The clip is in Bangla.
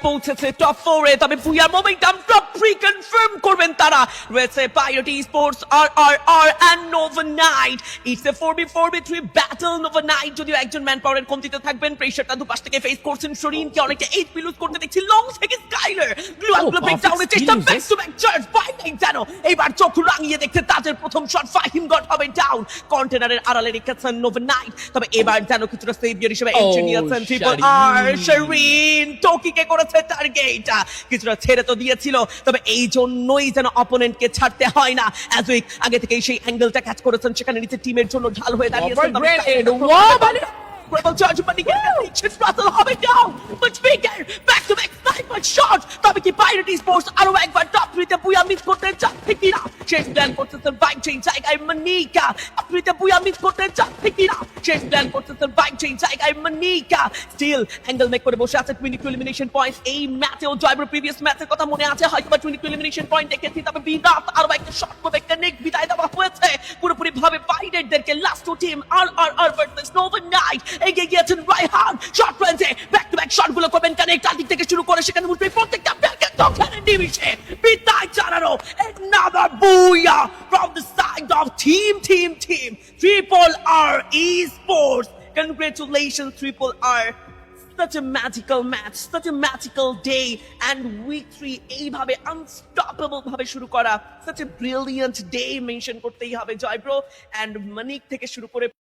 পৌঁছেছে টপ 4 এ, তবে বুইয়ার মোমেন্টাম টপ 3 কনফার্ম করবেন তারা। রয়েছে Pirate Sports, RRR and Nova Knight. It's a 4v4v3 battle. Nova Knight যদিও একজন ম্যান পাওয়ারের কমতিতে থাকবেন, প্রেসারটা দুপাশ থেকে ফেস করছেন শরীনকে, অনেকটা এইচপি লুজ করতে দেখছি লং থেকে স্কাইলার। ব্লু অ্যাঙ্গেল ব্রেকডাউনের চেষ্টা, ব্যাক টু ব্যাক চার্জ বাই নাই যেন এইবার চোখ রাঙিয়ে দেখতে তাদের প্রথম শট ফাহিম গড হবে ডাউন। কন্টেনারের আড়ালে রেখেছেন নোভা নাইট, তবে এবার যেন কিছুটা সেভিয়ার হিসেবে এন্ট্রি নিয়েছেন ট্রিপল আর। শরীন টোকিকে করেছে টার্গেট, কিছুটা ছেড়ে তো দিয়েছিল, তবে এই জন্যই যেন অপোনেন্টকে ছাড়তে হয় না। অ্যাজুইক আগে থেকেই সেই অ্যাঙ্গেলটা ক্যাচ করেছেন, সেখানে নিচে টিমের জন্য ঢাল হয়ে দাঁড়িয়েছেন। Triple charge money can reach it, Russell হবে down, but Speaker back to back sniper shot, তবে কি পাইরেট স্পোর্টস আরো একবার টপ 3 তে বুয়া মিস করতে চাচ্ছে কিনা? শেষ প্ল্যান করতেছেন বাইক চেইন জায়গায় মনিকা, টপ 3 তে বুয়া মিস করতে চাচ্ছে কিনা? শেষ প্ল্যান করতেছেন বাইক চেইন জায়গায় মনিকা। স্টিল অ্যাঙ্গেল মেক করে বসে আছে 22 এলিমিনেশন পয়েন্টস এই ম্যাচেও। জয়ব্রো প্রিভিয়াস ম্যাচের কথা মনে আছে হয়তো বা 22 এলিমিনেশন পয়েন্ট দেখেছি, তবে বিরাট আরো একটা শট করে কানেক্ট বিদায় দেওয়া হয়েছে পুরোপুরি ভাবে পাইরেটদেরকে। Last team RRR versus Nova Knight, এগিয়ে গিয়েছেন রাইহান শট রেঞ্জে, ব্যাক টু ব্যাক শট গুলো করবেন কানেক্ট দিক থেকে শুরু করে সেখানে মুসলিম প্রত্যেকটা ব্যাকে দোকানে নিমিশে বিদায় জানানো। another booyah from the side of team Triple R Esports. Congratulations Triple R, such a magical match, such a magical day, and week 3 এইভাবে আনস্টপেবল ভাবে শুরু করা, such a brilliant day mention করতেই হবে জয়ব্রো এন্ড মানিক থেকে শুরু করে